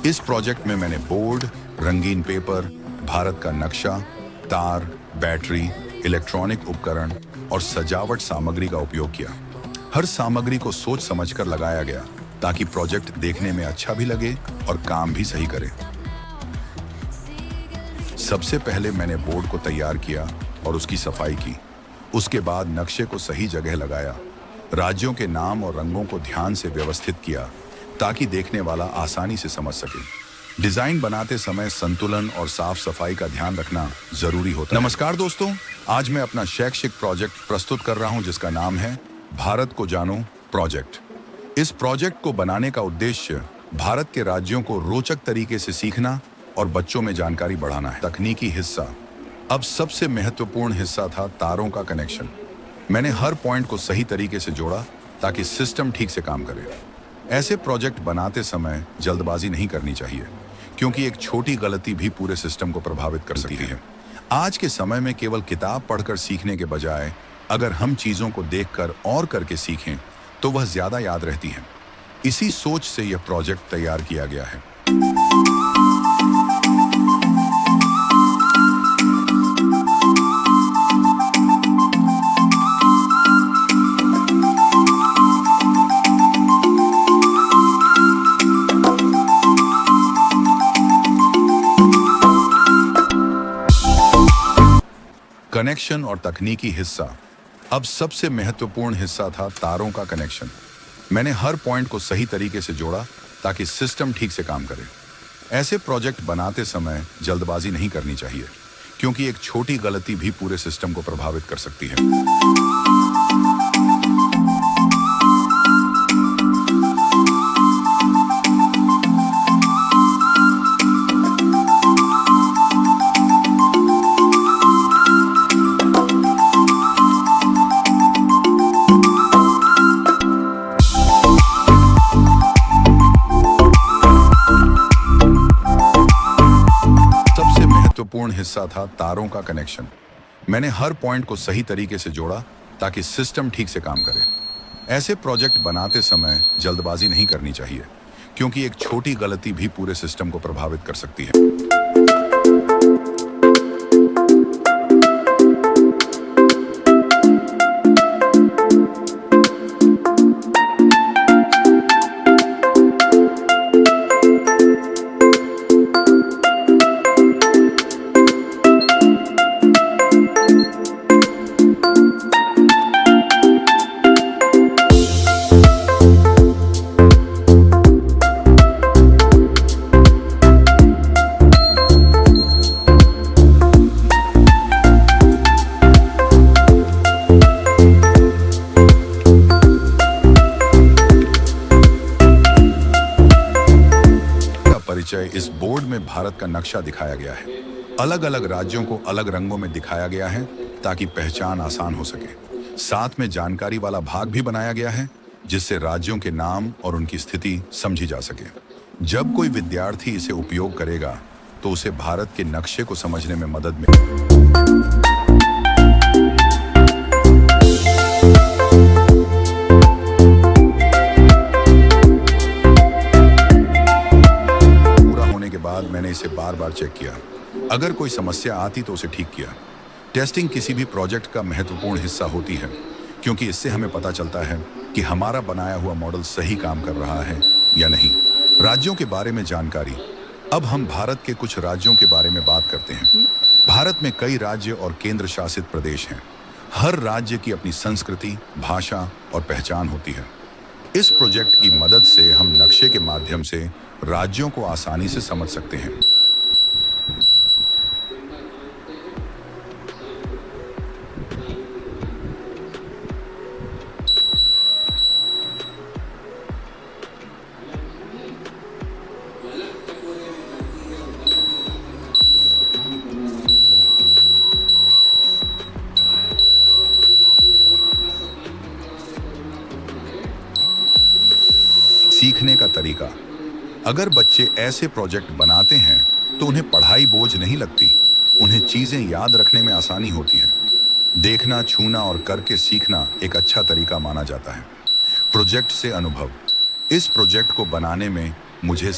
इस प्रोजेक्ट में मैंने बोर्ड, रंगीन पेपर, भारत का नक्शा, तार, बैटरी, इलेक्ट्रॉनिक उपकरण और सजावट सामग्री का उपयोग किया। हर सामग्री को सोच समझकर लगाया गया ताकि प्रोजेक्ट देखने में अच्छा भी लगे और काम भी सही करे। सबसे पहले मैंने बोर्ड को तैयार किया और उसकी सफाई की। उसके बाद नक्शे को सही जगह लगाया, राज्यों के नाम और रंगों को ध्यान से व्यवस्थित किया ताकि देखने वाला आसानी से समझ सके। डिजाइन बनाते समय संतुलन और साफ सफाई का ध्यान रखना जरूरी होता है। नमस्कार दोस्तों, आज मैं अपना शैक्षिक प्रोजेक्ट प्रस्तुत कर रहा हूं जिसका नाम है भारत को जानो प्रोजेक्ट। इस प्रोजेक्ट को बनाने का उद्देश्य भारत के राज्यों को रोचक तरीके से सीखना और बच्चों में जानकारी बढ़ाना है। तकनीकी हिस्सा। अब सबसे महत्वपूर्ण हिस्सा था तारों का कनेक्शन। मैंने हर पॉइंट को सही तरीके से जोड़ा ताकि सिस्टम ठीक से काम करे। ऐसे प्रोजेक्ट बनाते समय जल्दबाजी नहीं करनी चाहिए, क्योंकि एक छोटी गलती भी पूरे सिस्टम को प्रभावित कर सकती है। आज के समय में केवल किताब पढ़कर सीखने के बजाय अगर हम चीजों को देखकर और करके सीखें तो वह ज्यादा याद रहती है। इसी सोच से यह प्रोजेक्ट तैयार किया गया है। कनेक्शन और तकनीकी हिस्सा। अब सबसे महत्वपूर्ण हिस्सा था तारों का कनेक्शन। मैंने हर पॉइंट को सही तरीके से जोड़ा ताकि सिस्टम ठीक से काम करे। ऐसे प्रोजेक्ट बनाते समय जल्दबाजी नहीं करनी चाहिए, क्योंकि एक छोटी गलती भी पूरे सिस्टम को प्रभावित कर सकती है। महत्वपूर्ण हिस्सा था तारों का कनेक्शन। मैंने हर पॉइंट को सही तरीके से जोड़ा ताकि सिस्टम ठीक से काम करे। ऐसे प्रोजेक्ट बनाते समय जल्दबाजी नहीं करनी चाहिए, क्योंकि एक छोटी गलती भी पूरे सिस्टम को प्रभावित कर सकती है। इस बोर्ड में भारत का नक्शा दिखाया गया है। अलग अलग राज्यों को अलग रंगों में दिखाया गया है ताकि पहचान आसान हो सके। साथ में जानकारी वाला भाग भी बनाया गया है जिससे राज्यों के नाम और उनकी स्थिति समझी जा सके। जब कोई विद्यार्थी इसे उपयोग करेगा तो उसे भारत के नक्शे को समझने में मदद मिलेगी। मैंने इसे बार बार चेक किया। अगर कोई समस्या आती तो उसे ठीक किया। टेस्टिंग किसी भी प्रोजेक्ट का महत्वपूर्ण हिस्सा होती है, क्योंकि इससे हमें पता चलता है कि हमारा बनाया हुआ मॉडल सही काम कर रहा है या नहीं। राज्यों के बारे में जानकारी। अब हम भारत के कुछ राज्यों के बारे में बात करते हैं। भारत में कई राज्य और केंद्र शासित प्रदेश हैं। हर राज्य की अपनी संस्कृति, भाषा और पहचान होती है। इस प्रोजेक्ट की मदद से हम नक्शे के माध्यम से राज्यों को आसानी से समझ सकते हैं। सीखने का तरीका। अगर बच्चे ऐसे प्रोजेक्ट बनाते हैं तो उन्हें पढ़ाई बोझ नहीं लगती, उन्हें चीजें याद रखने में आसानी होती है। देखना, छूना और करके सीखना एक अच्छा तरीका माना जाता है। प्रोजेक्ट से अनुभव। इस प्रोजेक्ट को बनाने में मुझे